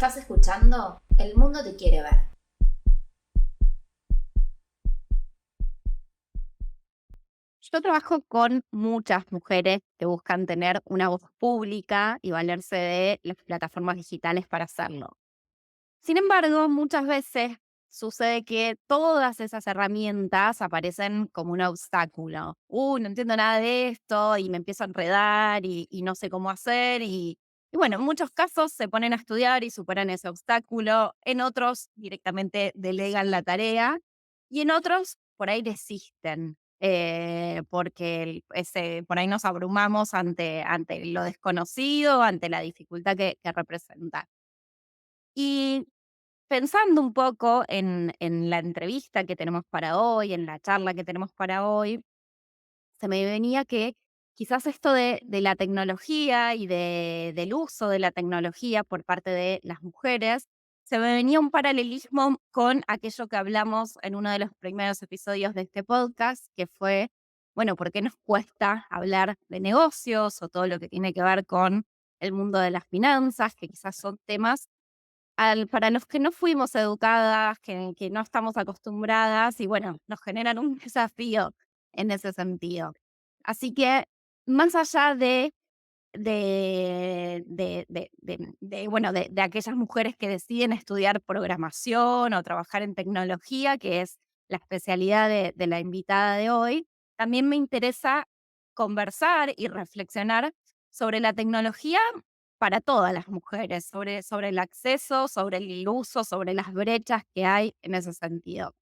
Estás escuchando El Mundo Te Quiere Ver. Yo trabajo con muchas mujeres que buscan tener una voz pública y valerse de las plataformas digitales para hacerlo. Sin embargo, muchas veces sucede que todas esas herramientas aparecen como un obstáculo. No entiendo nada de esto y me empiezo a enredar y no sé cómo hacer. Y bueno, en muchos casos se ponen a estudiar y superan ese obstáculo. En otros directamente delegan la tarea y en otros por ahí desisten. Porque por ahí nos abrumamos ante lo desconocido, ante la dificultad que representa. Y pensando un poco en la entrevista que tenemos para hoy, en la charla que tenemos para hoy, se me venía que quizás esto de la tecnología y del uso de la tecnología por parte de las mujeres, se me venía un paralelismo con aquello que hablamos en uno de los primeros episodios de este podcast, que fue, bueno, ¿por qué nos cuesta hablar de negocios o todo lo que tiene que ver con el mundo de las finanzas, que quizás son temas para los que no fuimos educadas, que no estamos acostumbradas y bueno, nos generan un desafío en ese sentido. Así que más allá bueno, de aquellas mujeres que deciden estudiar programación o trabajar en tecnología, que es la especialidad de la invitada de hoy, también me interesa conversar y reflexionar sobre la tecnología para todas las mujeres, sobre el acceso, sobre el uso, sobre las brechas que hay en ese sentido.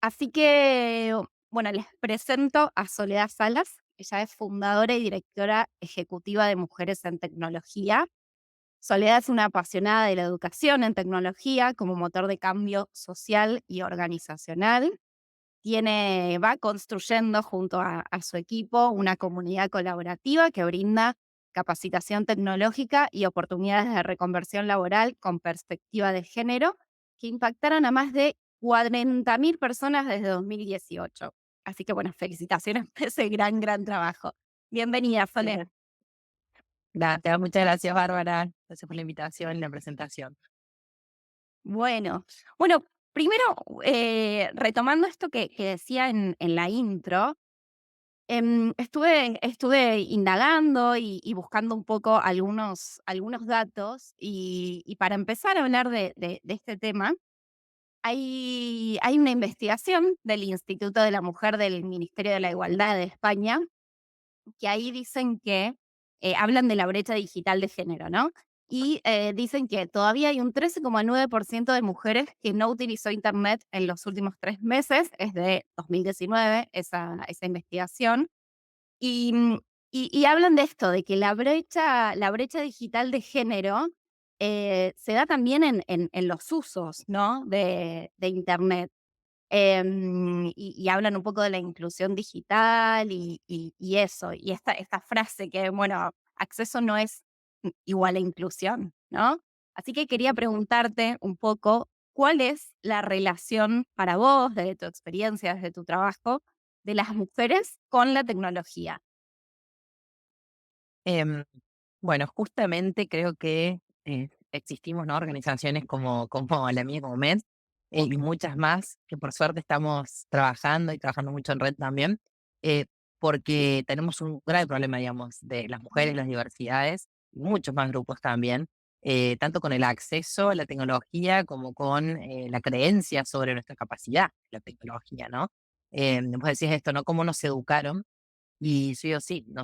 Así que, bueno, les presento a Soledad Salas. Ella es fundadora y directora ejecutiva de Mujeres en Tecnología. Soledad es una apasionada de la educación en tecnología como motor de cambio social y organizacional. Va construyendo junto a su equipo una comunidad colaborativa que brinda capacitación tecnológica y oportunidades de reconversión laboral con perspectiva de género que impactaron a más de 40.000 personas desde 2018. Así que, bueno, felicitaciones por ese gran trabajo. Bienvenida, Soledad. Gracias, muchas gracias, Bárbara. Gracias por la invitación y la presentación. Bueno, primero, retomando esto que decía en la intro, estuve indagando y buscando un poco algunos datos y para empezar a hablar de este tema, hay una investigación del Instituto de la Mujer del Ministerio de la Igualdad de España, que ahí dicen que hablan de la brecha digital de género, ¿no? Y dicen que todavía hay un 13,9% de mujeres que no utilizó Internet en los últimos 3 meses, es de 2019 esa investigación. Y, y hablan de esto, de que la brecha digital de género se da también en los usos, ¿no? de Internet. Y hablan un poco de la inclusión digital y eso, y esta frase que, bueno, acceso no es igual a inclusión, ¿no? Así que quería preguntarte un poco, ¿cuál es la relación para vos, desde tu experiencia, desde tu trabajo, de las mujeres con la tecnología? Em, bueno, justamente creo que existimos, ¿no? Organizaciones como la mía, como MED, y muchas más, que por suerte estamos trabajando y trabajando mucho en red también, eh, porque tenemos un grave problema, digamos, de las mujeres, las diversidades, y muchos más grupos también, tanto con el acceso a la tecnología como con la creencia sobre nuestra capacidad, la tecnología, ¿no? Vos decís esto, ¿no? ¿Cómo nos educaron? Y sí o sí, no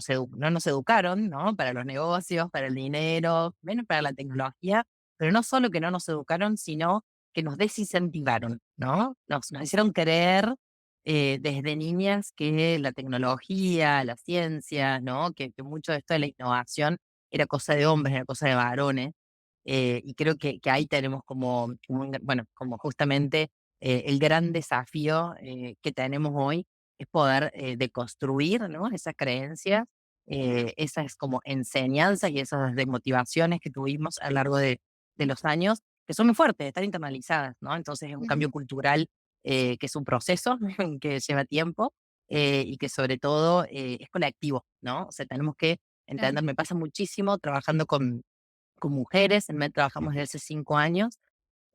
nos educaron, ¿no? Para los negocios, para el dinero, menos para la tecnología, pero no solo que no nos educaron, sino que nos desincentivaron, ¿no? Nos hicieron creer desde niñas que la tecnología, la ciencia, ¿no? Que mucho de esto de la innovación era cosa de hombres, era cosa de varones. Y creo que ahí tenemos bueno, como justamente el gran desafío que tenemos hoy es poder deconstruir, ¿no? Esas creencias, esas como enseñanzas y esas desmotivaciones que tuvimos a lo largo de los años, que son muy fuertes, están internalizadas, ¿no? Entonces es un cambio Ujú. cultural que es un proceso que lleva tiempo y que sobre todo es colectivo, ¿no? O sea, tenemos que Claro. entender, me pasa muchísimo trabajando con mujeres, en MED trabajamos desde hace 5 años,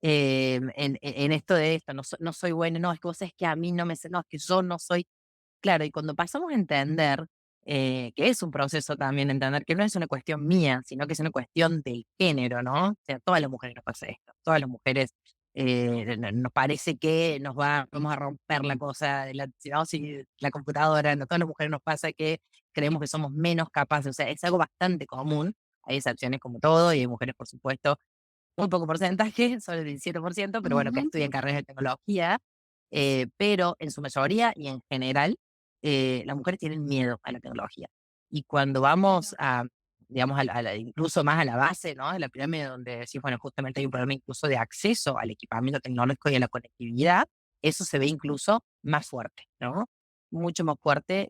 en esto de esto, no soy buena, no, es que vos sabés que a mí no me sé, no, es que yo no soy. Claro, y cuando pasamos a entender, que es un proceso también entender que no es una cuestión mía, sino que es una cuestión del género, ¿no? O sea, todas las mujeres nos pasa esto, todas las mujeres, nos parece que vamos a romper la cosa, ¿no? Si la computadora, no, todas las mujeres nos pasa que creemos que somos menos capaces, o sea, es algo bastante común, hay excepciones como todo, y hay mujeres, por supuesto, muy poco porcentaje, solo el 17%, pero bueno, que Ujú. estudian carreras de tecnología, pero en su mayoría y en general, las mujeres tienen miedo a la tecnología. Y cuando vamos Claro. a, digamos, incluso más a la base, ¿no? De la pirámide, donde decís, bueno, justamente hay un problema incluso de acceso al equipamiento tecnológico y a la conectividad, eso se ve incluso más fuerte, ¿no? Mucho más fuerte,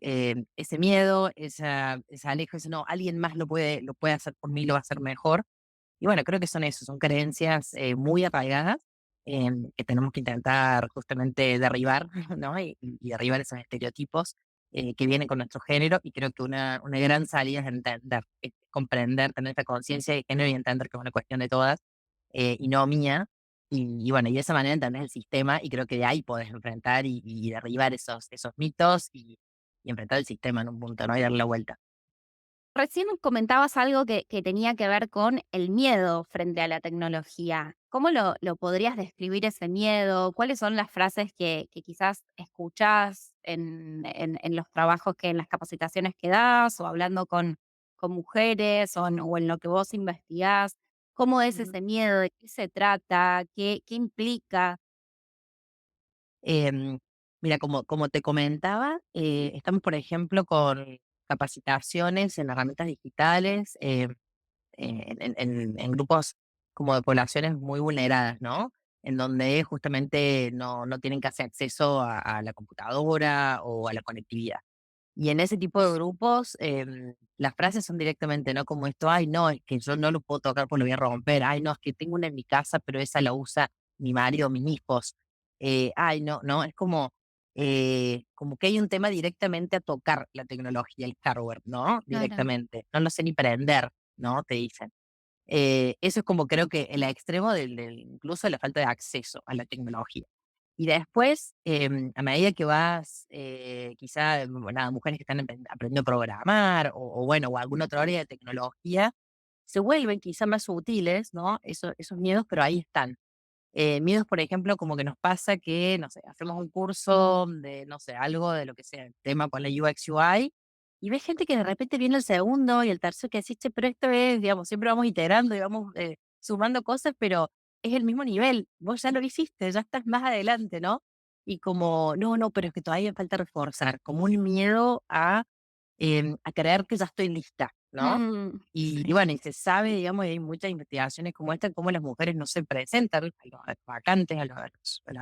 ese miedo, esa alejo, ese no, alguien más lo puede hacer por mí, lo va a hacer mejor. Y bueno, creo que son eso, son creencias muy arraigadas, que tenemos que intentar justamente derribar, ¿no? Y derribar esos estereotipos que vienen con nuestro género. Y creo que una gran salida es entender, comprender, tener esta conciencia de género y entender que es una cuestión de todas y no mía. Y bueno, y de esa manera entender el sistema y creo que de ahí podés enfrentar y derribar esos mitos y enfrentar el sistema en un punto, ¿no? Y darle la vuelta. Recién comentabas algo que tenía que ver con el miedo frente a la tecnología. ¿Cómo lo podrías describir ese miedo? ¿Cuáles son las frases que quizás escuchás en los trabajos en las capacitaciones que das o hablando con mujeres o en lo que vos investigás? ¿Cómo es Ujú. ese miedo? ¿De qué se trata? ¿Qué implica? Em, Mira, como te comentaba, estamos, por ejemplo, con capacitaciones en herramientas digitales, en grupos como de poblaciones muy vulneradas, ¿no? En donde justamente no tienen casi acceso a la computadora o a la conectividad. Y en ese tipo de grupos, las frases son directamente, ¿no? Como esto, ay, no, es que yo no lo puedo tocar porque lo voy a romper, ay, no, es que tengo una en mi casa, pero esa la usa mi marido, mis hijos. Ay, no, no, es como que hay un tema directamente a tocar la tecnología, el hardware, ¿no? Claro. Directamente. No lo sé ni prender, ¿no? Te dicen. Eso es como creo que el extremo incluso de la falta de acceso a la tecnología. Y después, a medida que vas, quizá, bueno, nada, mujeres que están aprendiendo a programar o bueno, o alguna otra área de tecnología, se vuelven quizá más sutiles, ¿no? Esos miedos, pero ahí están. Miedos, por ejemplo, como que nos pasa que, no sé, hacemos un curso de, no sé, algo de lo que sea, el tema con la UX UI, y ves gente que de repente viene el segundo y el tercero que decís, "Che, pero esto es, digamos, siempre vamos iterando y vamos sumando cosas, pero es el mismo nivel, vos ya lo hiciste, ya estás más adelante, ¿no? Y como, no, no, pero es que todavía falta reforzar, como un miedo a creer que ya estoy lista, ¿no? Mm, Y sí, bueno, y se sabe, digamos, y hay muchas investigaciones como esta, cómo las mujeres no se presentan a los vacantes, a las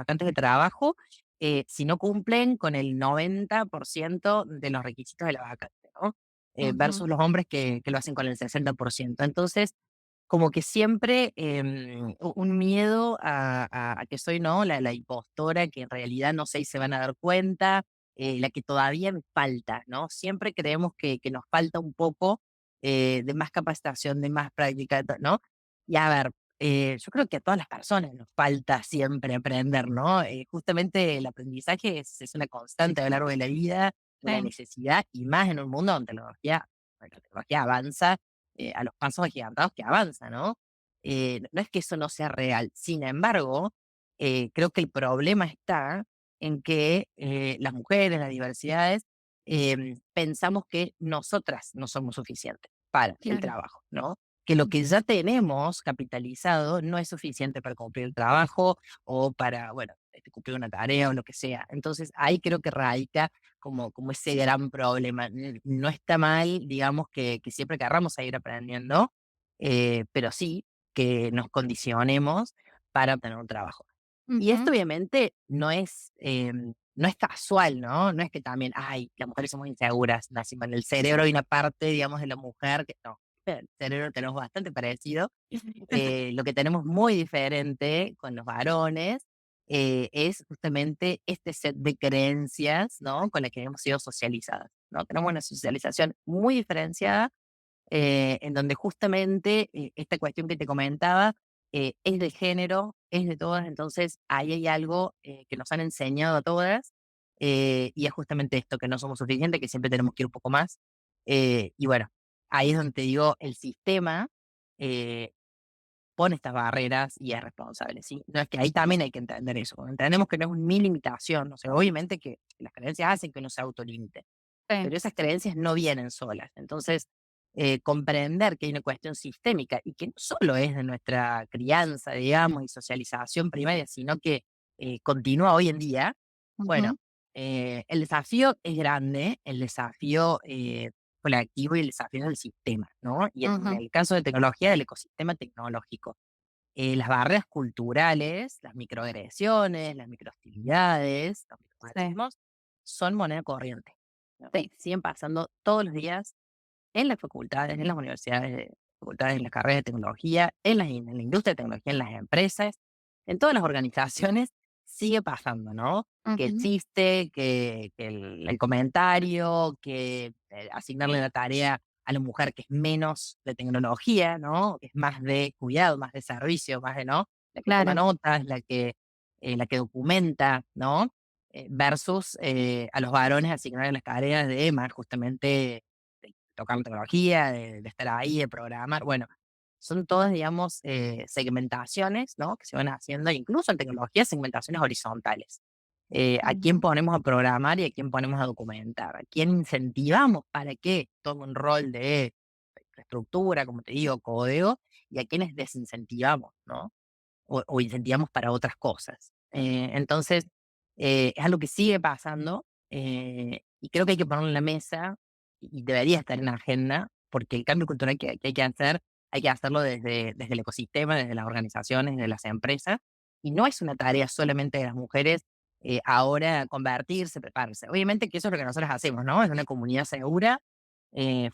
vacantes de trabajo, si no cumplen con el 90% de los requisitos de la vacante, ¿no? ujú. Versus los hombres que lo hacen con el 60%. Entonces, como que siempre un miedo a que soy, ¿no? La impostora, que en realidad no sé si se van a dar cuenta, la que todavía me falta, ¿no? Siempre creemos que nos falta un poco de más capacitación, de más práctica, ¿no? Y a ver, yo creo que a todas las personas nos falta siempre aprender, ¿no? Justamente el aprendizaje es una constante a lo largo de la vida, una Sí, necesidad, y más en un mundo donde la tecnología avanza a los pasos agigantados que avanza, ¿no? No es que eso no sea real. Sin embargo, creo que el problema está en que las mujeres, las diversidades, pensamos que nosotras no somos suficientes para el claro. trabajo, ¿no? Que lo que ya tenemos capitalizado no es suficiente para cumplir el trabajo o para, bueno, cumplir una tarea o lo que sea. Entonces, ahí creo que radica como ese gran problema. No está mal, digamos, que siempre querramos seguir aprendiendo, pero sí que nos condicionemos para obtener un trabajo. Y esto Ujú. obviamente no es casual, ¿no? No es que también, ay, las mujeres somos inseguras, nacimos en el cerebro hay una parte, digamos, de la mujer que no, el cerebro lo tenemos bastante parecido. Lo que tenemos muy diferente con los varones es justamente este set de creencias, ¿no? Con las que hemos sido socializadas, ¿no? Tenemos una socialización muy diferenciada en donde justamente esta cuestión que te comentaba es de género, es de todas, entonces ahí hay algo que nos han enseñado a todas y es justamente esto, que no somos suficientes, que siempre tenemos que ir un poco más. Y bueno, ahí es donde te digo, el sistema eh, pone estas barreras y es responsable, ¿sí? No es que ahí también hay que entender eso. Entendemos que no es mi limitación, o sea, obviamente que las creencias hacen que uno se autolimite, Sí. pero esas creencias no vienen solas. Entonces, comprender que hay una cuestión sistémica y que no solo es de nuestra crianza, digamos, y socialización primaria, sino que continúa hoy en día, bueno, Ujú, el desafío es grande, el desafío colectivo y el desafío del sistema, ¿no? Y en ujú. el caso de tecnología, del ecosistema tecnológico. Las barreras culturales, las microagresiones, las microhostilidades, los Sí, micromachismos, son moneda corriente, ¿no? sí. Siguen pasando todos los días en las facultades, en las universidades, facultades, en las carreras de tecnología, en la industria de tecnología, en las empresas, en todas las organizaciones, sigue pasando, ¿no? Que Ujú, existe, que el comentario, que asignarle la tarea a la mujer que es menos de tecnología, ¿no? Que es más de cuidado, más de servicio, más de, ¿no? La que toma claro. notas, la que documenta, ¿no? Versus a los varones asignarle las tareas de más justamente de tocar la tecnología, de estar ahí, de programar. Bueno, son todas, digamos, segmentaciones, ¿no? Que se van haciendo, incluso en tecnología, segmentaciones horizontales. A quién Ujú, ponemos a programar y a quién ponemos a documentar, a quién incentivamos para que tome un rol de infraestructura, como te digo, código, y a quienes desincentivamos, ¿no? O incentivamos para otras cosas. Entonces, es algo que sigue pasando y creo que hay que ponerlo en la mesa y debería estar en la agenda, porque el cambio cultural que hay que hacer, hay que hacerlo desde el ecosistema, desde las organizaciones, desde las empresas, y no es una tarea solamente de las mujeres ahora convertirse, prepararse. Obviamente que eso es lo que nosotros hacemos, ¿no? Es una comunidad segura,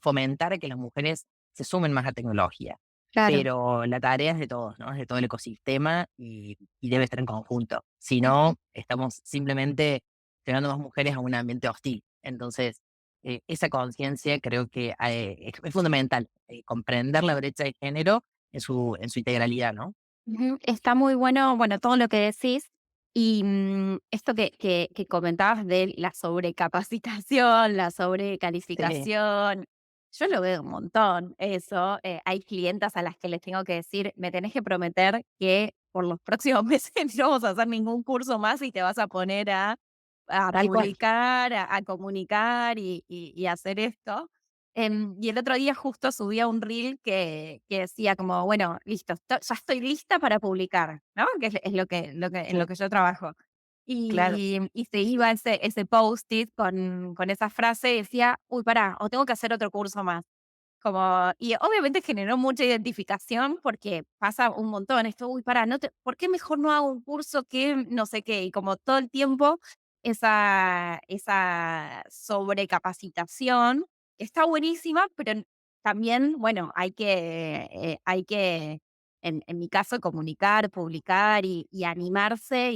fomentar que las mujeres se sumen más a tecnología, claro. pero la tarea es de todos, ¿no? Es de todo el ecosistema y debe estar en conjunto. Si Ujú. no, estamos simplemente llevando más mujeres a un ambiente hostil. Entonces, esa conciencia creo que es fundamental, comprender la brecha de género en su integralidad, ¿no? Ujú, está muy bueno, bueno, todo lo que decís y esto que comentabas de la sobrecapacitación, la Sí, sobrecalificación, yo lo veo un montón eso. Hay clientas a las que les tengo que decir, me tenés que prometer que por los próximos meses no vamos a hacer ningún curso más y te vas a poner a tal cual. publicar, a comunicar y hacer esto. Y el otro día justo subía un reel que decía como, bueno, listo, ya estoy lista para publicar, ¿no? Que es en lo Sí, que yo trabajo. claro. Y se iba ese post-it con esa frase y decía, uy, pará, o tengo que hacer otro curso más. Como, y obviamente generó mucha identificación porque pasa un montón esto, uy, pará, ¿por qué mejor no hago un curso que no sé qué? Y como todo el tiempo esa sobrecapacitación está buenísima, pero también, bueno, hay que, en mi caso, comunicar, publicar y animarse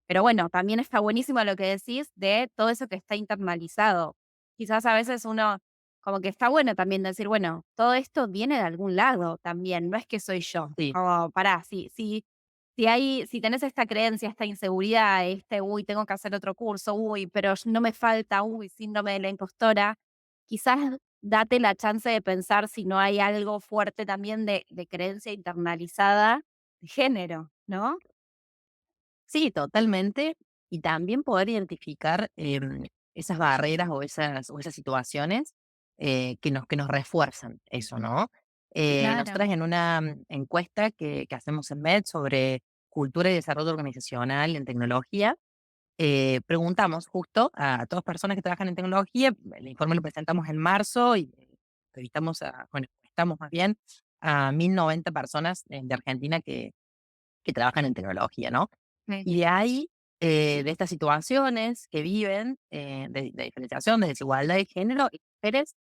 pero bueno, también está buenísimo lo que decís de todo eso que está internalizado. Quizás a veces uno como que está bueno también decir, bueno, todo esto viene de algún lado también, no es que soy yo. Sí, Como, pará, si tenés esta creencia, esta inseguridad, uy, tengo que hacer otro curso, uy, pero no me falta, uy, síndrome de la impostora, quizás date la chance de pensar si no hay algo fuerte también de creencia internalizada de género, ¿no? sí, totalmente. Y también poder identificar esas barreras o esas situaciones que nos refuerzan eso, ¿no? Claro. Nosotras en una encuesta que hacemos en MED sobre cultura y desarrollo organizacional en tecnología, preguntamos justo a todas personas que trabajan en tecnología, el informe lo presentamos en marzo y entrevistamos bueno, estamos más bien a 1090 personas de Argentina que trabajan en tecnología, ¿no? Sí. Y de ahí, de estas situaciones que viven, de diferenciación, de desigualdad de género, las mujeres,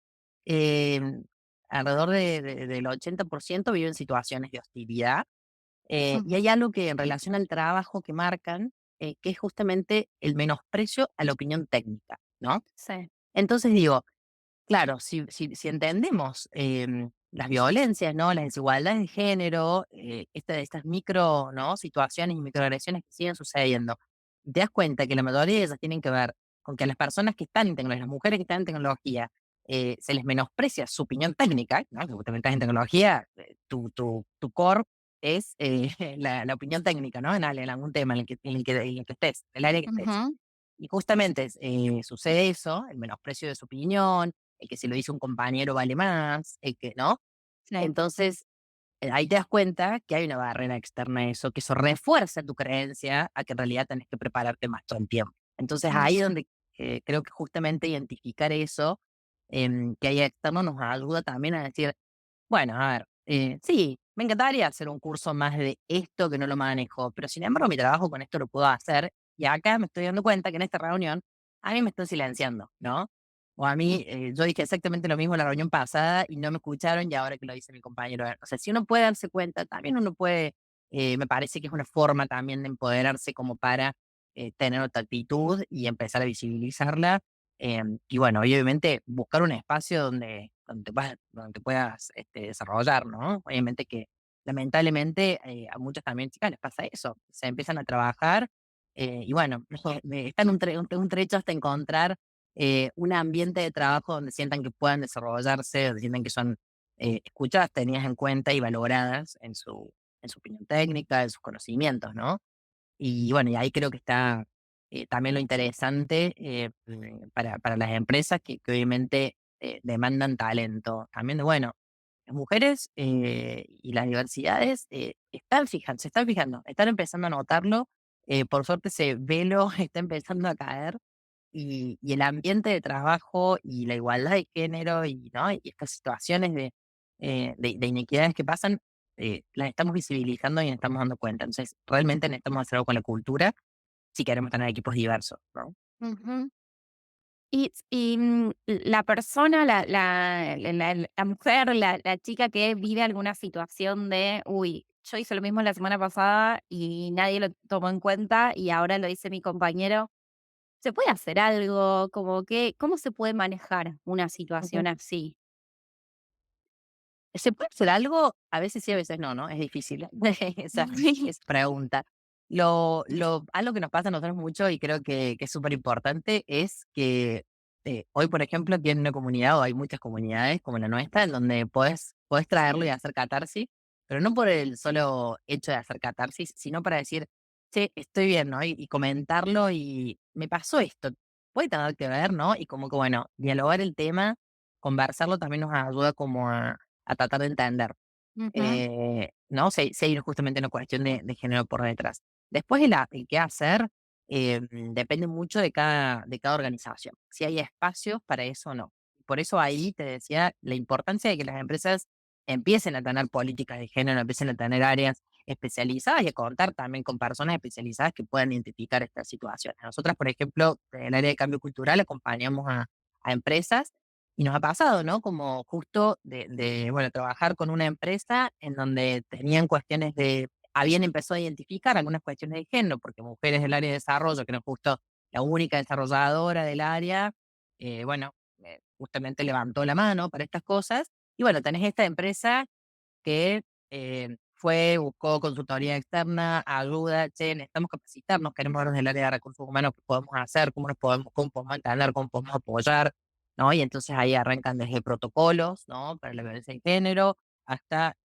alrededor del 80% viven situaciones de hostilidad. Y Ujú. hay algo que en relación al trabajo que marcan, que es justamente el menosprecio a la opinión técnica, ¿no? Sí. Entonces digo, claro, si entendemos las violencias, ¿no? Las desigualdades de género, estas micro, ¿no? Situaciones y microagresiones que siguen sucediendo, te das cuenta que la mayoría de ellas tienen que ver con que a las personas que están en tecnología, las mujeres que están en tecnología, se les menosprecia su opinión técnica, ¿no? Que vos también estás en tecnología, tu core es la opinión técnica, ¿no? En algún tema en el que estés, el área que estés. Ujú, Y justamente sucede eso, el menosprecio de su opinión, el que se lo dice un compañero vale más, el que, ¿no? sí. Entonces, ahí te das cuenta que hay una barrera externa a eso, que eso refuerza tu creencia a que en realidad tenés que prepararte más todo el tiempo. Entonces, ahí es Ujú, donde creo que justamente identificar eso que hay externo nos ayuda también a decir, bueno, a ver, sí, me encantaría hacer un curso más de esto que no lo manejo, pero sin embargo mi trabajo con esto lo puedo hacer y acá me estoy dando cuenta que en esta reunión a mí me están silenciando, ¿no? O a mí, yo dije exactamente lo mismo en la reunión pasada y no me escucharon y ahora que lo dice mi compañero. O sea, si uno puede darse cuenta, también uno puede, me parece que es una forma también de empoderarse como para tener otra actitud y empezar a visibilizarla y bueno, y obviamente buscar un espacio donde te puedas desarrollar, ¿no? Obviamente que lamentablemente a muchas también chicas les pasa eso, se empiezan a trabajar y bueno, están un trecho hasta encontrar un ambiente de trabajo donde sientan que puedan desarrollarse, donde sientan que son escuchadas, tenidas en cuenta y valoradas en su opinión técnica, en sus conocimientos, ¿no? Y bueno, y ahí creo que está también lo interesante para las empresas que obviamente demandan talento. También de, bueno, las mujeres y las diversidades se están fijando, están empezando a notarlo. Por suerte ese velo está empezando a caer y el ambiente de trabajo y la igualdad de género y, ¿no? y estas situaciones de inequidades que pasan, las estamos visibilizando y nos estamos dando cuenta. Entonces, realmente necesitamos hacer algo con la cultura si queremos tener equipos diversos, ¿no? ujú. La persona, la mujer, la chica que vive alguna situación de, uy, yo hice lo mismo la semana pasada y nadie lo tomó en cuenta y ahora lo dice mi compañero, ¿se puede hacer algo? Como que, ¿cómo se puede manejar una Ujú. situación así? ¿Se puede hacer algo? A veces sí, a veces no, ¿no? Es difícil esa pregunta. Algo que nos pasa a nosotros mucho y creo que es súper importante es que hoy, por ejemplo, tiene una comunidad o hay muchas comunidades como la nuestra en donde podés traerlo y hacer catarsis, pero no por el solo hecho de hacer catarsis, sino para decir, sí, estoy bien, ¿no? Y comentarlo y me pasó esto, puede tener que ver, ¿no? Y como que, bueno, dialogar el tema, conversarlo también nos ayuda como a tratar de entender, Ujú, ¿no? Si hay justamente una cuestión de género por detrás. Después el qué hacer depende mucho de cada organización, si hay espacios para eso o no. Por eso ahí te decía la importancia de que las empresas empiecen a tener políticas de género, empiecen a tener áreas especializadas y a contar también con personas especializadas que puedan identificar estas situaciones. Nosotras, por ejemplo, en el área de cambio cultural acompañamos a empresas y nos ha pasado, ¿no? Como justo bueno, trabajar con una empresa en donde tenían cuestiones habían empezado a identificar algunas cuestiones de género, porque mujeres del área de desarrollo, que no es justo la única desarrolladora del área, bueno, justamente levantó la mano para estas cosas. Y bueno, tenés esta empresa que buscó consultoría externa, ayuda, che, necesitamos capacitarnos, queremos ver desde el área de recursos humanos qué podemos hacer, cómo podemos entender, cómo podemos apoyar, ¿no? Y entonces ahí arrancan desde protocolos, ¿no? Para la violencia de género, hasta,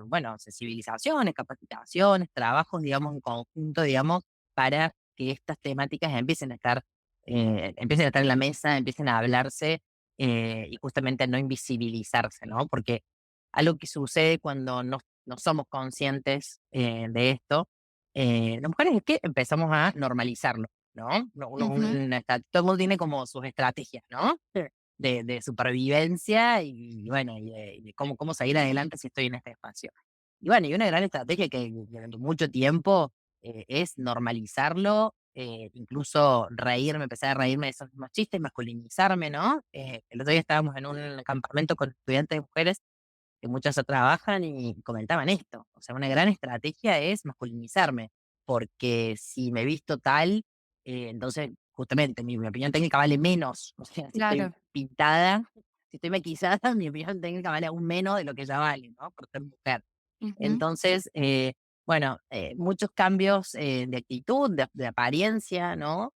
bueno, sensibilizaciones, capacitaciones, trabajos, digamos, en conjunto, digamos, para que estas temáticas empiecen a estar en la mesa, empiecen a hablarse y justamente a no invisibilizarse, ¿no? Porque algo que sucede cuando no somos conscientes de esto, las mujeres es que empezamos a normalizarlo, ¿no? ujú. Todo el mundo tiene como sus estrategias, ¿no? Sí. De supervivencia y bueno, y de cómo seguir adelante si estoy en este espacio. Y bueno, y una gran estrategia que durante mucho tiempo es normalizarlo, incluso reírme, empezar a reírme de esos mismos chistes, masculinizarme, ¿no? El otro día estábamos en un campamento con estudiantes mujeres que muchas trabajan y comentaban esto. O sea, una gran estrategia es masculinizarme, porque si me he visto tal, entonces justamente mi opinión técnica vale menos. O sea, si estoy Claro. pintada, si si estoy maquillada, mi opinión técnica vale aún menos de lo que ella vale, ¿no? Por ser mujer. Ujú. Entonces, bueno, muchos cambios de actitud, de apariencia, ¿no?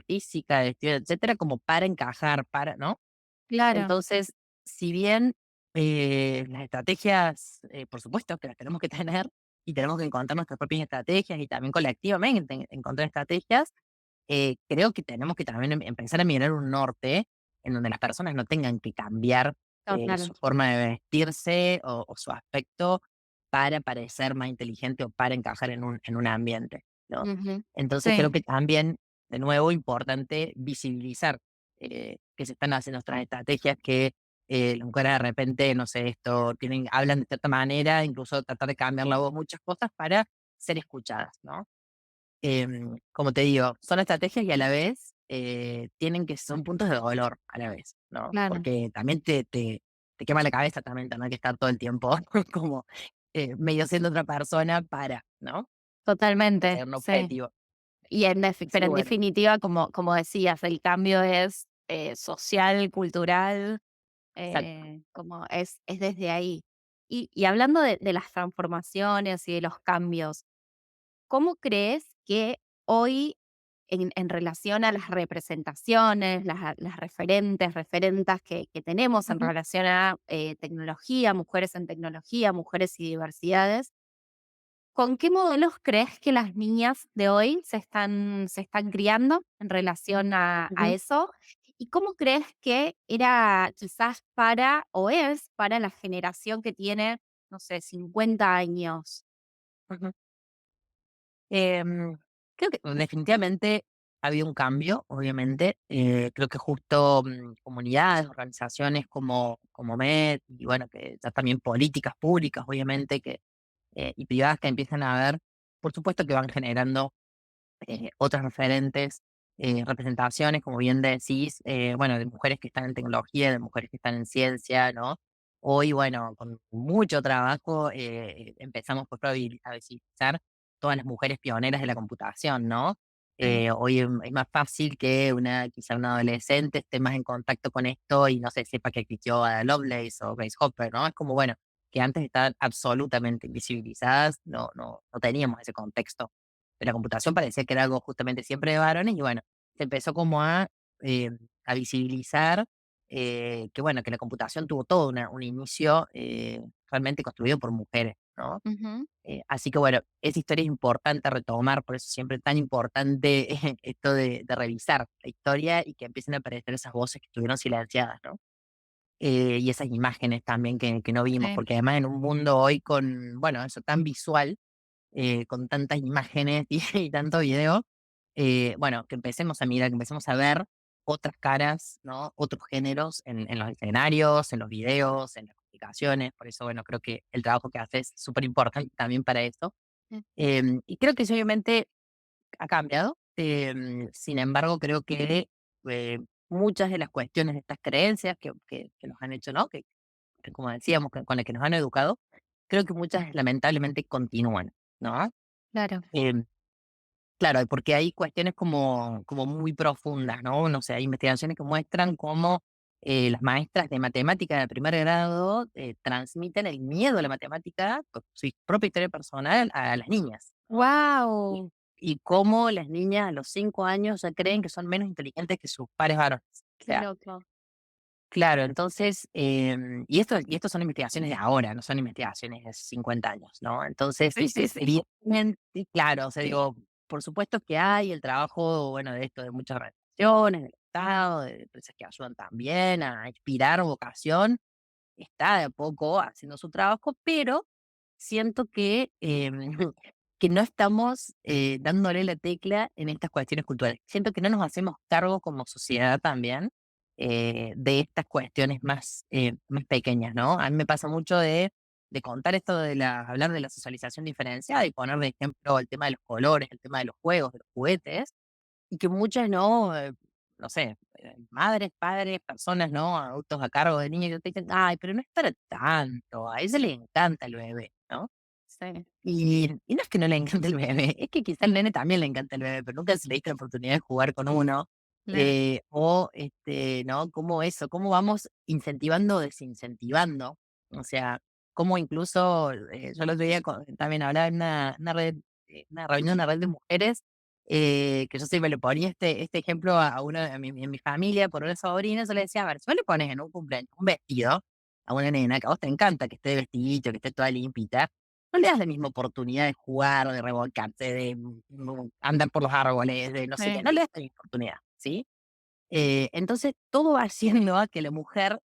Física, de estilo, etcétera, como para encajar, ¿no? Claro, Entonces, si bien las estrategias, por supuesto que las tenemos que tener y tenemos que encontrar nuestras propias estrategias y también colectivamente encontrar estrategias, creo que tenemos que también empezar a mirar un norte en donde las personas no tengan que cambiar total. su forma de vestirse o su aspecto para parecer más inteligente o para encajar en un ambiente, ¿no? Ujú. Entonces creo Sí, que también, de nuevo, importante visibilizar que se están haciendo otras estrategias que las mujeres de repente, no sé, hablan de cierta manera, incluso tratar de cambiar la voz, muchas cosas para ser escuchadas, ¿no? Como te digo, son estrategias y a la vez son puntos de dolor a la vez, ¿no? claro, Porque también te quema la cabeza también tener que estar todo el tiempo como medio siendo otra persona ¿no? totalmente, Ser un sí. objetivo. Así Pero que en bueno, definitiva, como decías, el cambio es social, cultural, exacto. como es desde ahí. Y hablando de las transformaciones y de los cambios, ¿cómo crees que hoy, en relación a las representaciones, las referentes, referentas que tenemos en Ujú. relación a tecnología, mujeres y diversidades, ¿con qué modelos crees que las niñas de hoy se están criando en relación a Ujú. eso? ¿Y cómo crees que era quizás para o es para la generación que tiene, no sé, 50 años? Ujú. Em, Creo que definitivamente ha habido un cambio, obviamente. Creo que justo comunidades, organizaciones como MED y bueno, que ya también políticas públicas, obviamente, y privadas que empiezan a ver, por supuesto que van generando otras referentes, representaciones, como bien decís, bueno, de mujeres que están en tecnología, de mujeres que están en ciencia, ¿no? Hoy, bueno, con mucho trabajo empezamos pues, a visibilizar todas las mujeres pioneras de la computación, ¿no? Sí. Hoy es más fácil que quizá una adolescente esté más en contacto con esto y no se sepa que existió Ada Lovelace o Grace Hopper, ¿no? Es como, bueno, que antes estaban absolutamente invisibilizadas, no teníamos ese contexto de la computación, parecía que era algo justamente siempre de varones y bueno, se empezó como eh, a visibilizar que bueno, que la computación tuvo todo un inicio realmente construido por mujeres, ¿no? Ujú, Así que bueno, esa historia es importante retomar, por eso siempre es tan importante esto de revisar la historia y que empiecen a aparecer esas voces que estuvieron silenciadas, ¿no? Y esas imágenes también que no vimos, sí. porque además en un mundo hoy bueno, eso tan visual, con tantas imágenes y tanto video, bueno, que empecemos a mirar, que empecemos a ver otras caras, ¿no? Otros géneros en los escenarios, en los videos, en las publicaciones. Por eso, bueno, creo que el trabajo que haces es súper importante también para eso. Ujú, Y creo que eso obviamente ha cambiado. Sin embargo, creo que muchas de las cuestiones de estas creencias que nos han hecho, ¿no? Que como decíamos, con las que nos han educado, creo que muchas lamentablemente continúan, ¿no? claro. Em, claro, porque hay cuestiones como muy profundas, ¿no? No sé, hay investigaciones que muestran cómo las maestras de matemática de primer grado transmiten el miedo a la matemática, con su propia historia personal, a las niñas. ¿No? Y, Wow, y cómo las niñas a los 5 años ya creen que son menos inteligentes que sus pares varones. O qué sea, loco. claro, entonces, y esto son investigaciones de ahora, no son investigaciones de 50 años, ¿no? Entonces, Sí, sí, sí. evidentemente, claro, o sea, digo, por supuesto que hay el trabajo, bueno, de esto, de muchas organizaciones, del Estado, de empresas que ayudan también a inspirar vocación, está de a poco haciendo su trabajo, pero siento que, que no estamos dándole la tecla en estas cuestiones culturales. Siento que no nos hacemos cargo como sociedad también de estas cuestiones más pequeñas, ¿no? A mí me pasa mucho de contar esto hablar de la socialización diferenciada y poner de ejemplo el tema de los colores, el tema de los juegos, de los juguetes, y que muchas no sé, madres, padres, personas, ¿no? Adultos a cargo de niños, que te dicen, ay, pero no es para tanto, a ella le encanta el bebé, ¿no? Sí, Y no es que no le encante el bebé, es que quizá al nene también le encanta el bebé, pero nunca se le diste la oportunidad de jugar con uno Claro. O, ¿no? Cómo eso, cómo vamos incentivando o desincentivando. O sea, cómo incluso, yo el otro día también hablaba en una red, una reunión, una red de mujeres, que yo siempre le ponía este ejemplo a uno en mi familia, por una sobrina, yo le decía, a ver, si vos le pones en un cumpleaños un vestido a una nena que a vos te encanta que esté de vestidito, que esté toda limpita, no le das la misma oportunidad de jugar, de revolcarse, de andar por los árboles, de no sé qué, Sí. no le das la misma oportunidad, ¿sí? Entonces, todo va haciendo a que la mujer,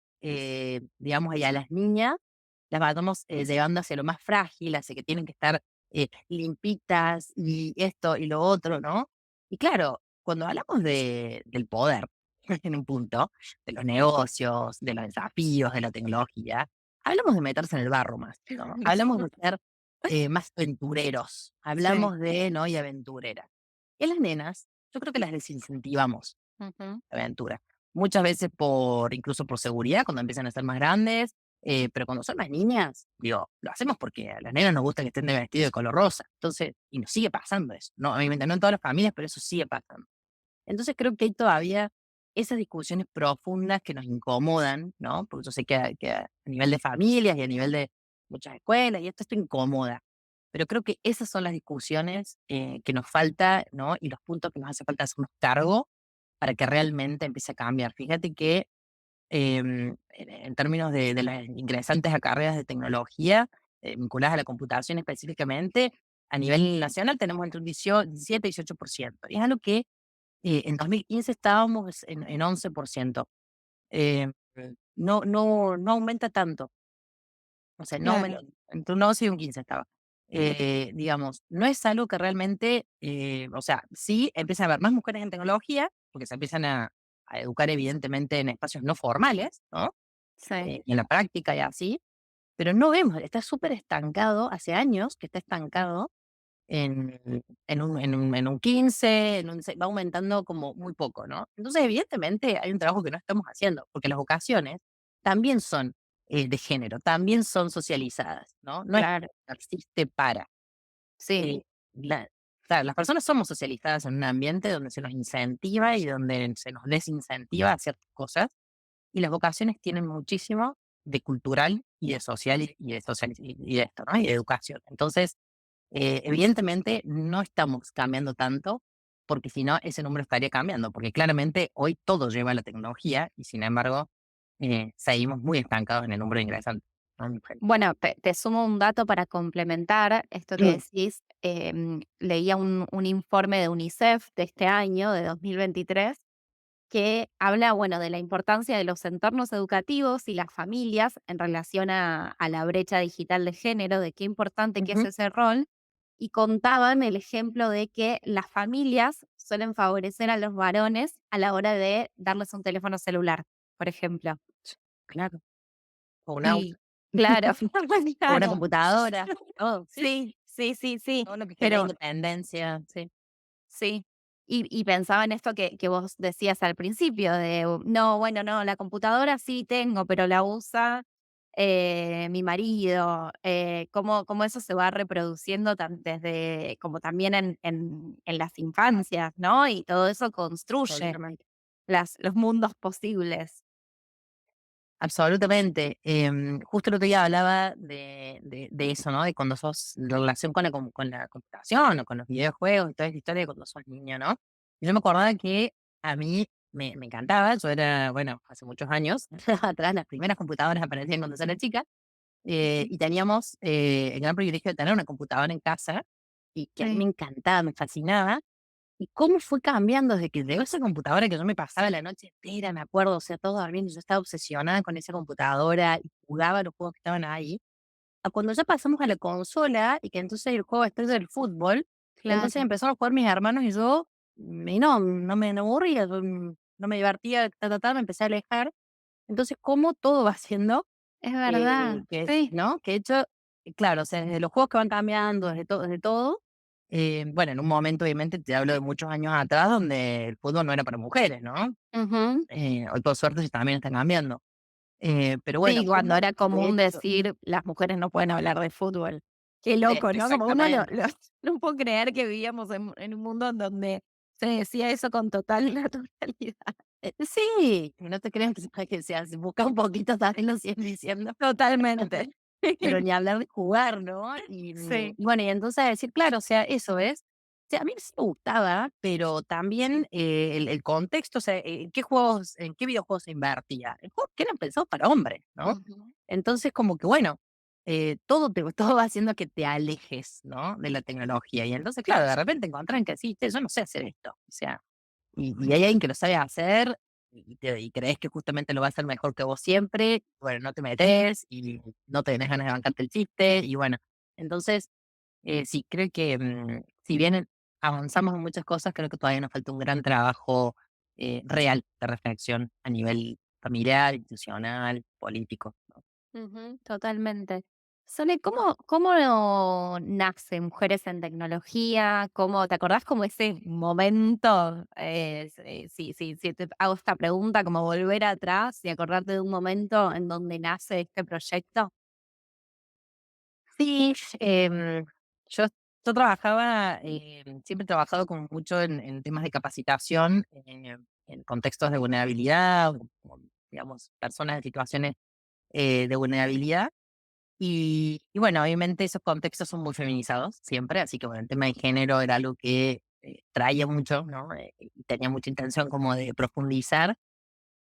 digamos, y a las niñas las vayamos llevando hacia lo más frágil, hacia que tienen que estar limpitas y esto y lo otro, ¿no? Y claro, cuando hablamos del poder, en un punto, de los negocios, de los desafíos, de la tecnología, hablamos de meterse en el barro más, ¿no? Hablamos de ser más aventureros, Sí. hablamos de, ¿no? Y aventureras. Y a las nenas, yo creo que las desincentivamos Ujú. aventura. Muchas veces incluso por seguridad, cuando empiezan a ser más grandes, pero cuando son más niñas, digo, lo hacemos porque a las nenas nos gusta que estén de vestido de color rosa. Entonces, y nos sigue pasando eso. No, obviamente no en todas las familias, pero eso sigue pasando. Entonces creo que hay todavía esas discusiones profundas que nos incomodan, ¿no? Porque yo sé que a nivel de familias y a nivel de muchas escuelas, y esto incomoda. Pero creo que esas son las discusiones que nos falta, ¿no? Y los puntos que nos hace falta hacernos cargo para que realmente empiece a cambiar. Fíjate que en términos de las ingresantes a carreras de tecnología vinculadas a la computación específicamente, a nivel nacional tenemos entre un 17 y 18%. Y es algo que en 2015 estábamos en 11%. Eh, no aumenta tanto. O sea, no Claro. aumenta, entre un 11 y un 15 estaba. Digamos, no es algo que realmente, o sea, sí empieza a haber más mujeres en tecnología, porque se empiezan a educar evidentemente en espacios no formales, ¿no? Sí. Y en la práctica y así, pero no vemos, está súper estancado, hace años que está estancado en un 15, va aumentando como muy poco, ¿no? Entonces, evidentemente, hay un trabajo que no estamos haciendo, porque las vocaciones también son de género, también son socializadas, ¿no? No es Claro. que existe para. Sí. eh, la- claro, las personas somos socializadas en un ambiente donde se nos incentiva y donde se nos desincentiva a ciertas cosas, y las vocaciones tienen muchísimo de cultural y de social y de esto, ¿no? Y de educación. Entonces, evidentemente no estamos cambiando tanto, porque si no, ese número estaría cambiando, porque claramente hoy todo lleva a la tecnología y sin embargo seguimos muy estancados en el número de ingresantes, ¿no? Mujeres. Bueno, te sumo un dato para complementar esto que decís. Leía un informe de UNICEF de este año, de 2023, que habla, bueno, de la importancia de los entornos educativos y las familias en relación a la brecha digital de género, de qué importante que es Ujú. ese rol, y contaban el ejemplo de que las familias suelen favorecer a los varones a la hora de darles un teléfono celular, por ejemplo. Claro, o un auto, Y claro, o una claro. computadora, todo, sí, Sí, sí, sí, sí, todo lo que genera pero independencia, sí, sí. Y pensaba en esto que vos decías al principio de, no, bueno, no, la computadora sí tengo, pero la usa, mi marido, cómo eso se va reproduciendo desde como también en las infancias, ¿no? Y todo eso construye absolutamente. los mundos posibles. Absolutamente. Justo el otro día hablaba de eso, ¿no? De cuando sos, la relación con la computación o con los videojuegos y toda esta historia de cuando sos niño, ¿no? Y yo me acordaba que a mí me encantaba, yo era, bueno, hace muchos años, atrás las primeras computadoras aparecían cuando yo era chica, y teníamos el gran privilegio de tener una computadora en casa y que a mí me Sí, encantaba, me fascinaba. ¿Y cómo fue cambiando desde que llegó esa computadora que yo me pasaba la noche entera, me acuerdo, o sea, todo durmiendo, yo estaba obsesionada con esa computadora y jugaba los juegos que estaban ahí, a cuando ya pasamos a la consola y que entonces el juego este es del fútbol, entonces claro, empezaron a jugar mis hermanos y yo, y no me aburría, yo, no me divertía, me empecé a alejar. Entonces, ¿cómo todo va haciendo es verdad, sí. ¿no? Que de hecho, claro, o sea, desde los juegos que van cambiando, desde todo, bueno, en un momento, obviamente, te hablo de muchos años atrás, donde el fútbol no era para mujeres, ¿no? Ujú. Hoy, por suerte, eso también está cambiando. Pero Sí, bueno, cuando como era de común hecho, decir: "Las mujeres no pueden hablar de fútbol". Qué loco, ¿no? Como uno exactamente. no puedo creer que vivíamos en un mundo en donde se decía eso con total naturalidad. Sí, y no te creas que se hace, busca un poquito también lo siguen diciendo. Totalmente. Pero ni hablar de jugar, ¿no? Sí. Y bueno, y entonces decir, claro, o sea, eso es. O sea, a mí sí me gustaba, pero también el contexto, o sea, en qué videojuegos se invertía? En juegos que eran pensados para hombres, ¿no? Ujú. Entonces, como que bueno, todo va haciendo que te alejes, ¿no? De la tecnología. Y entonces, claro, de repente encontrán que sí, yo no sé hacer esto. O sea, y hay alguien que lo sabe hacer y crees que justamente lo va a hacer mejor que vos siempre, bueno, no te metes y no tenés ganas de bancarte el chiste y bueno, entonces sí, creo que si bien avanzamos en muchas cosas, creo que todavía nos falta un gran trabajo real de reflexión a nivel familiar, institucional, político, ¿no? Ujú, totalmente. Sole, ¿cómo nace Mujeres en Tecnología? ¿Te acordás como ese momento? Si te hago esta pregunta, como volver atrás y acordarte de un momento en donde nace este proyecto. Sí, yo, yo trabajaba, siempre he trabajado como mucho en temas de capacitación, en contextos de vulnerabilidad, digamos, personas en situaciones de vulnerabilidad. Y bueno, obviamente esos contextos son muy feminizados siempre, así que bueno, el tema de género era algo que traía mucho, ¿no? Y tenía mucha intención como de profundizar.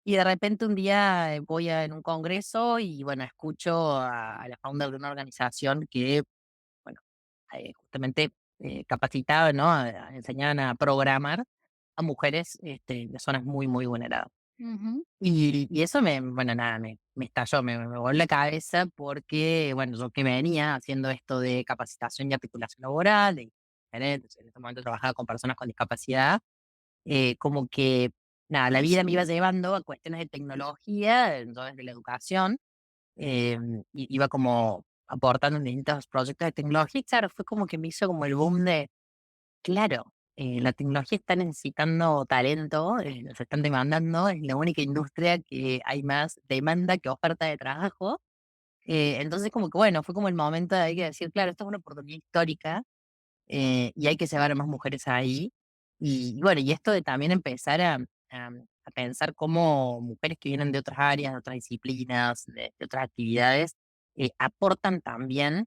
Y de repente un día en un congreso y bueno, escucho a la founder de una organización que bueno, justamente capacitaba, ¿no? Enseñaban a programar a mujeres de zonas muy, muy vulneradas. Ujú. Y eso bueno, nada, me estalló, me voló la cabeza porque, bueno, yo que venía haciendo esto de capacitación y articulación laboral, de gerentes, en ese momento trabajaba con personas con discapacidad, como que, nada, la vida me iba llevando a cuestiones de tecnología, entonces de la educación, iba como aportando en distintos proyectos de tecnología y claro, fue como que me hizo como el boom de, claro, la tecnología está necesitando talento, nos están demandando, es la única industria que hay más demanda que oferta de trabajo. Entonces como que bueno, fue como el momento de hay que decir, claro, esta es una oportunidad histórica y hay que llevar a más mujeres ahí. Y bueno, y esto de también empezar a pensar cómo mujeres que vienen de otras áreas, de otras disciplinas, de otras actividades, aportan también,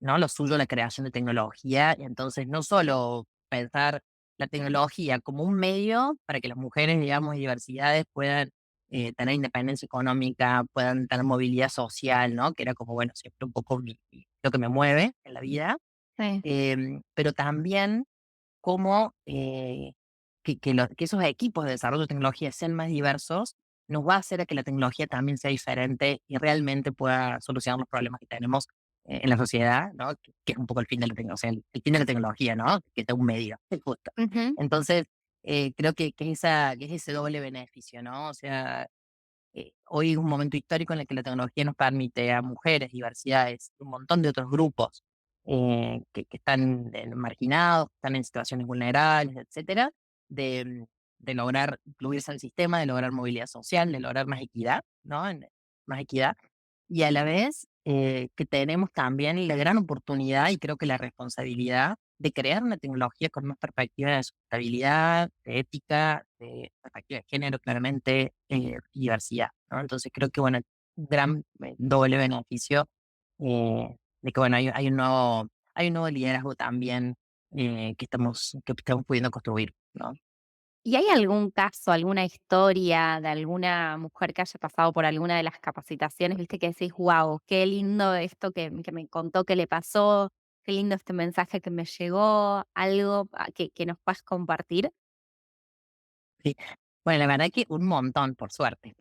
¿no? Lo suyo a la creación de tecnología. Y entonces, no solo pensar la tecnología como un medio para que las mujeres, digamos, y diversidades puedan tener independencia económica, puedan tener movilidad social, ¿no? Que era como, bueno, siempre un poco lo que me mueve en la vida, Sí. pero también cómo que esos equipos de desarrollo de tecnología sean más diversos, nos va a hacer a que la tecnología también sea diferente y realmente pueda solucionar los problemas que tenemos en la sociedad, ¿no? Que es un poco el fin de la tecnología, o sea, el fin de la tecnología, ¿no? Que es un medio, justo. Ujú. Entonces, creo que es ese doble beneficio, ¿no? O sea, hoy es un momento histórico en el que la tecnología nos permite a mujeres, diversidades, un montón de otros grupos que están marginados, que están en situaciones vulnerables, etcétera, de lograr incluirse al sistema, de lograr movilidad social, de lograr más equidad, ¿no? Más equidad. Y a la vez que tenemos también la gran oportunidad y creo que la responsabilidad de crear una tecnología con más perspectiva de sustentabilidad, de ética, de perspectiva de género, claramente, y diversidad, ¿no? Entonces creo que, bueno, un gran doble beneficio de que, bueno, hay un nuevo liderazgo también que estamos pudiendo construir, ¿no? ¿Y hay algún caso, alguna historia de alguna mujer que haya pasado por alguna de las capacitaciones, viste, que decís, wow, qué lindo esto que me contó que le pasó, qué lindo este mensaje que me llegó, algo que nos puedas compartir? Sí. Bueno, la verdad que un montón, por suerte.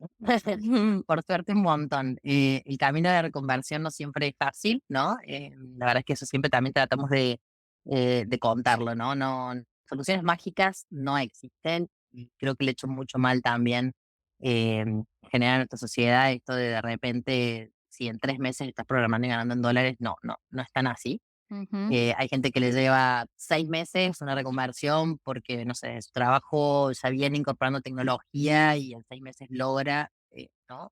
Por suerte, un montón. El camino de reconversión no siempre es fácil, ¿no? La verdad es que eso siempre también tratamos de contarlo, ¿no? Soluciones mágicas no existen y creo que le he hecho mucho mal también generar en nuestra sociedad esto de repente, si en 3 meses estás programando y ganando en dólares, no, no, no es tan así. Ujú. Hay gente que le lleva 6 meses una reconversión porque, no sé, su trabajo ya viene incorporando tecnología y en 6 meses logra, ¿no?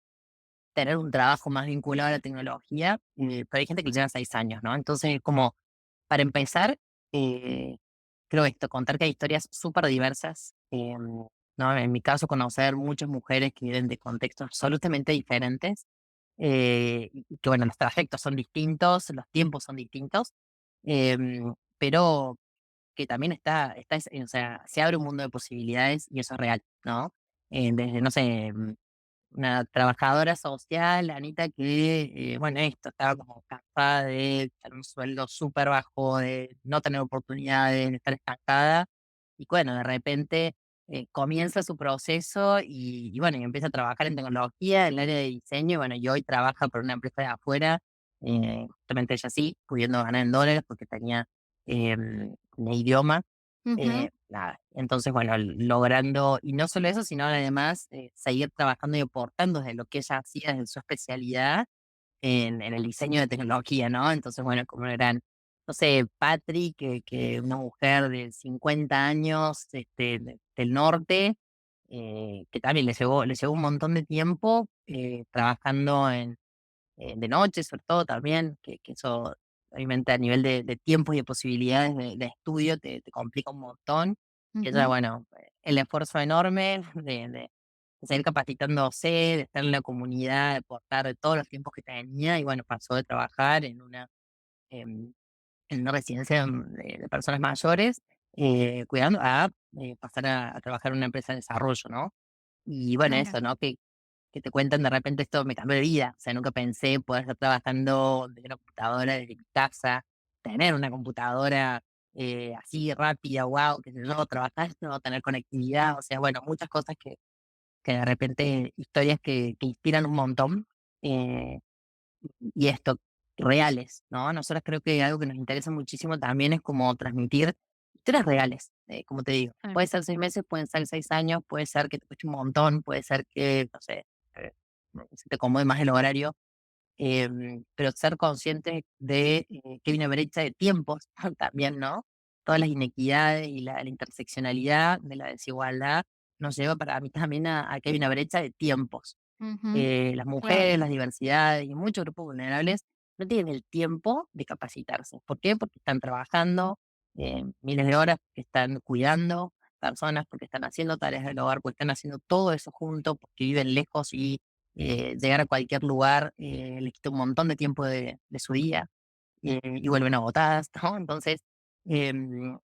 Tener un trabajo más vinculado a la tecnología, pero hay gente que le lleva 6 años, ¿no? Entonces, como para empezar, eh, creo esto, contar que hay historias súper diversas. ¿No? En mi caso, conocer muchas mujeres que vienen de contextos absolutamente diferentes, y que bueno, los trayectos son distintos, los tiempos son distintos, pero que también o sea, se abre un mundo de posibilidades y eso es real, ¿no? Desde, no sé, una trabajadora social, Anita, que, bueno, esto, estaba como cansada de tener un sueldo súper bajo, de no tener oportunidades, de estar estancada. Y bueno, de repente comienza su proceso y bueno, y empieza a trabajar en tecnología, en el área de diseño, y bueno, y hoy trabaja por una empresa de afuera, justamente ella sí, pudiendo ganar en dólares porque tenía el idioma. Ujú. Nada, entonces, bueno, logrando, y no solo eso, sino además seguir trabajando y aportando de lo que ella hacía en su especialidad en el diseño de tecnología, ¿no? Entonces, bueno, como eran, no sé, Patrick, que una mujer de 50 años del norte, que también le llevó un montón de tiempo trabajando de noche, sobre todo también, que eso obviamente a nivel de tiempo y de posibilidades de estudio te complica un montón. Y ella, Ujú. bueno, el esfuerzo enorme de seguir capacitándose, de estar en la comunidad, de aportar de todos los tiempos que tenía, y bueno, pasó de trabajar em, en una residencia de personas mayores, cuidando, a pasar a trabajar en una empresa de desarrollo, ¿no? Y bueno, Claro. eso, ¿no? Que te cuentan de repente esto me cambió de vida. O sea, nunca pensé poder estar trabajando desde una computadora, desde mi casa, tener una computadora así rápida, wow, que sé yo, trabajar esto, tener conectividad, o sea, bueno, muchas cosas que de repente, historias que inspiran un montón. eh, y esto, reales, ¿no? Nosotros creo que algo que nos interesa muchísimo también es como transmitir historias reales, como te digo. Claro. Puede ser 6 meses, pueden ser 6 años, puede ser que te cueste un montón, puede ser que, no sé, eh, se te acomode más el horario, pero ser conscientes de que hay una brecha de tiempos también, ¿no? Todas las inequidades y la interseccionalidad de la desigualdad nos lleva para mí también a que hay una brecha de tiempos. Ujú. Las Claro. mujeres, las diversidades y muchos grupos vulnerables no tienen el tiempo de capacitarse. ¿Por qué? Porque están trabajando miles de horas, porque están cuidando personas, porque están haciendo tareas del hogar, porque están haciendo todo eso juntos, porque viven lejos y llegar a cualquier lugar les quita un montón de tiempo de su día y vuelven agotadas, ¿no? Entonces,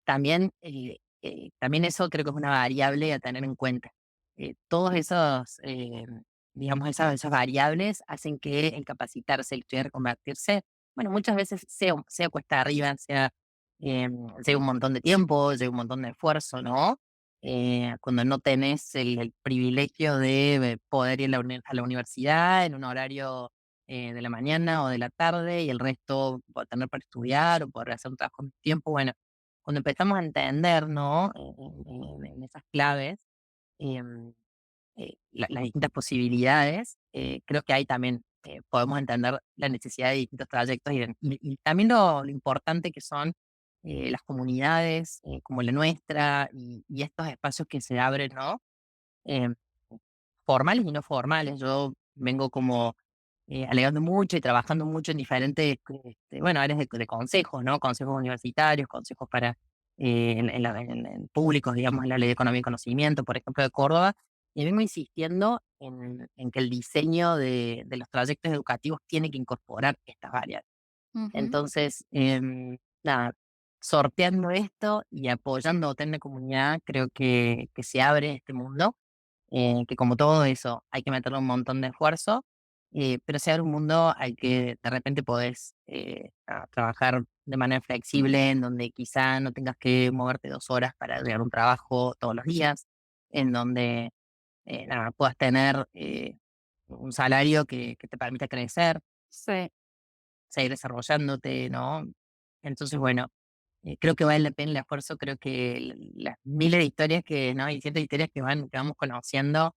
también eso creo que es una variable a tener en cuenta. Todos esos, digamos, esas variables hacen que el capacitarse, el estudiar, convertirse, bueno, muchas veces sea cuesta arriba, sea un montón de tiempo, sea un montón de esfuerzo, ¿no? Cuando no tenés el privilegio de poder ir a la universidad en un horario de la mañana o de la tarde y el resto por tener para estudiar o poder hacer un trabajo en tiempo. Bueno, cuando empezamos a entender, ¿no? En esas claves, em, las distintas posibilidades, creo que ahí también podemos entender la necesidad de distintos trayectos y también lo importante que son las comunidades como la nuestra y estos espacios que se abren, ¿no? Em, Formales y no formales. Yo vengo como alegando mucho y trabajando mucho en diferentes, bueno, áreas de consejos, ¿no? Consejos universitarios, consejos para en públicos, digamos, en la Ley de Economía y Conocimiento, por ejemplo, de Córdoba, y vengo insistiendo en que el diseño de los trayectos educativos tiene que incorporar estas variables. Ujú. Entonces, nada, sorteando esto y apoyando a Hotel de Comunidad, creo que se abre este mundo, que como todo eso hay que meterle un montón de esfuerzo, pero se abre un mundo al que de repente podés trabajar de manera flexible, en donde quizá no tengas que moverte 2 horas para llegar a un trabajo todos los días, en donde nada, puedas tener un salario que te permita crecer, Sí. seguir desarrollándote, ¿no? Entonces, bueno, creo que vale la pena el esfuerzo, creo que las miles de historias ¿no? Y cientos de historias que vamos conociendo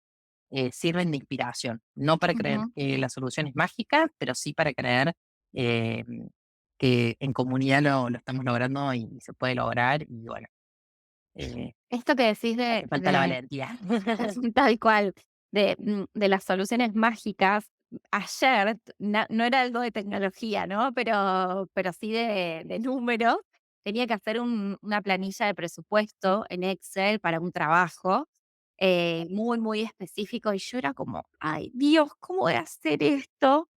sirven de inspiración, no para creer Ujú. que la solución es mágica, pero sí para creer eh, que en comunidad lo estamos logrando y se puede lograr y bueno, eh, Esto que decís hace falta la valentía. tal cual, de las soluciones mágicas, ayer no era algo de tecnología, ¿no? Pero sí de números. tenía que hacer una planilla de presupuesto en Excel para un trabajo muy, muy específico y yo era como, ay Dios, ¿cómo voy a hacer esto?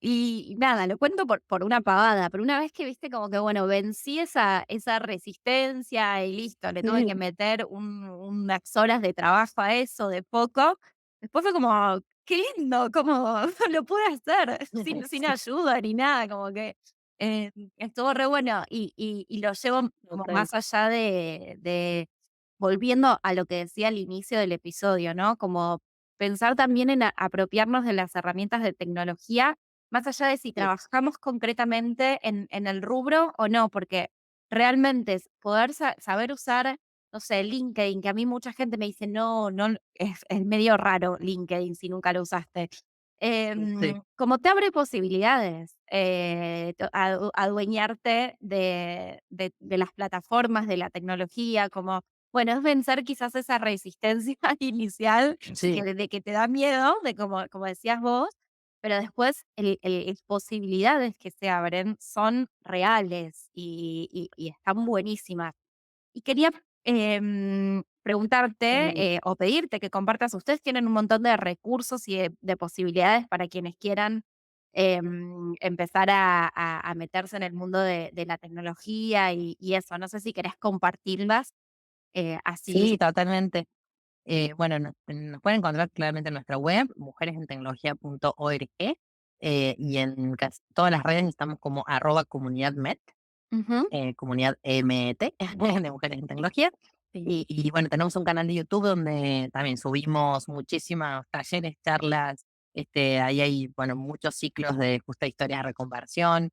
Y nada, lo cuento por una pavada, pero una vez que viste como que, bueno, vencí esa resistencia y listo, le tuve que meter unas horas de trabajo a eso, de poco. Después fue como, qué lindo, como lo pude hacer sin Sí, ayuda ni nada, como que estuvo re bueno y lo llevo como total. más allá volviendo a lo que decía al inicio del episodio, ¿no? Como pensar también en apropiarnos de las herramientas de tecnología, más allá de si Sí, trabajamos concretamente en el rubro o no, porque realmente es poder saber usar, no sé, LinkedIn, que a mí mucha gente me dice, no, no, es medio raro LinkedIn si nunca lo usaste. sí, Como te abre posibilidades, adueñarte de las plataformas, de la tecnología, como bueno, es vencer quizás esa resistencia inicial sí, de que te da miedo, de como decías vos, pero después las posibilidades que se abren son reales y están buenísimas. Y quería, mm, preguntarte, o pedirte que compartas, ustedes tienen un montón de recursos y de posibilidades para quienes quieran, empezar a meterse en el mundo de la tecnología y eso. No sé si querés compartirlas, así. sí, totalmente. Bueno, nos pueden encontrar claramente en nuestra web, mujeresentecnología.org, y en casi todas las redes estamos como @comunidadmet, Ujú. comunidad MET, de Mujeres en Tecnología. Sí. Y bueno, tenemos un canal de YouTube donde también subimos muchísimos talleres, charlas, ahí hay, bueno, muchos ciclos de justa historia de reconversión,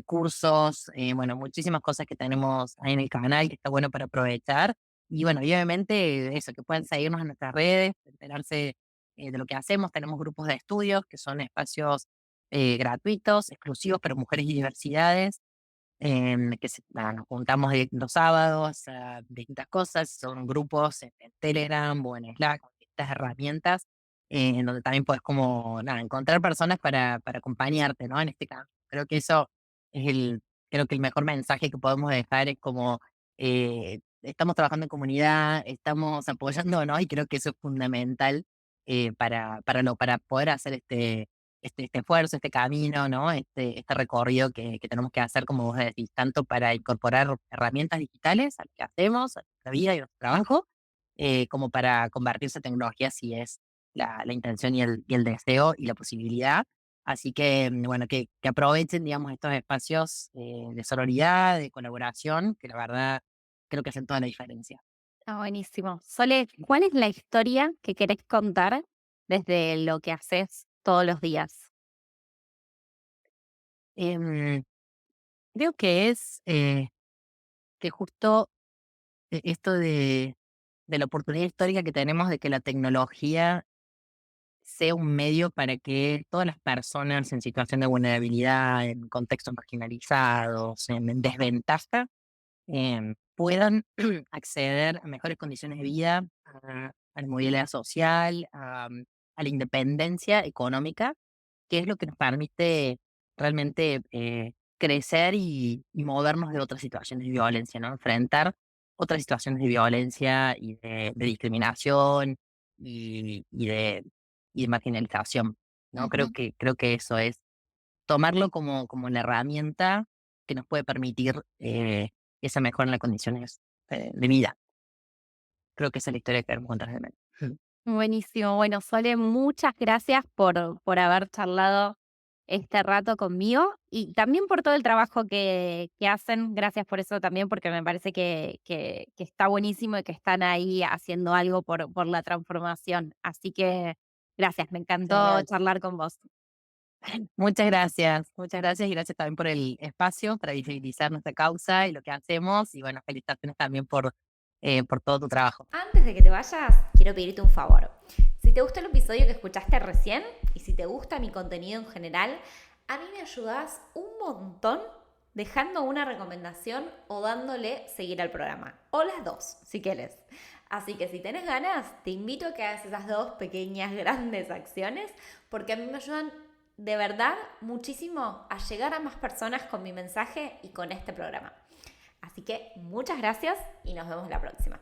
cursos, bueno, muchísimas cosas que tenemos ahí en el canal que está bueno para aprovechar. Y bueno, y obviamente eso, que puedan seguirnos en nuestras redes, enterarse de lo que hacemos. Tenemos grupos de estudios que son espacios gratuitos, exclusivos para mujeres y diversidades, que nada, nos juntamos los sábados a distintas cosas, son grupos en Telegram o en Slack, con distintas herramientas, en donde también puedes como, nada, encontrar personas para acompañarte, ¿no? En este caso. Es creo que el mejor mensaje que podemos dejar es como, estamos trabajando en comunidad, estamos apoyándonos y creo que eso es fundamental para poder hacer este esfuerzo, este camino, ¿no? Este recorrido que tenemos que hacer, como vos decís, tanto para incorporar herramientas digitales a lo que hacemos, a nuestra vida y a nuestro trabajo, como para convertirse en tecnología si es la intención y el deseo y la posibilidad. Así que, bueno, que aprovechen, digamos, estos espacios de sororidad, de colaboración, que la verdad creo que hacen toda la diferencia. Está buenísimo. Sole, ¿cuál es la historia que querés contar desde lo que haces todos los días? Em, Creo que es que justo esto de la oportunidad histórica que tenemos de que la tecnología sea un medio para que todas las personas en situación de vulnerabilidad, en contextos marginalizados, en desventaja, puedan acceder a mejores condiciones de vida, a la movilidad social, a la independencia económica, que es lo que nos permite realmente crecer y movernos de otras situaciones de violencia, ¿no? Enfrentar otras situaciones de violencia y de discriminación y de marginalización, ¿no? Ujú. Creo que eso es tomarlo como la herramienta que nos puede permitir esa mejora en las condiciones de vida. Creo que esa es la historia que queremos contar de Mel. Buenísimo. Bueno, Sole, muchas gracias por haber charlado este rato conmigo y también por todo el trabajo que hacen. Gracias por eso también, porque me parece que está buenísimo y que están ahí haciendo algo por la transformación. Así que gracias, me encantó Genial. charlar con vos. Muchas gracias y gracias también por el espacio para visibilizar nuestra causa y lo que hacemos y bueno, felicitaciones también por todo tu trabajo. Antes de que te vayas, quiero pedirte un favor. Si te gustó el episodio que escuchaste recién y si te gusta mi contenido en general, a mí me ayudas un montón dejando una recomendación o dándole seguir al programa. O las dos, si quieres. Así que si tenés ganas, te invito a que hagas esas dos pequeñas, grandes acciones porque a mí me ayudan de verdad muchísimo a llegar a más personas con mi mensaje y con este programa. Así que muchas gracias y nos vemos la próxima.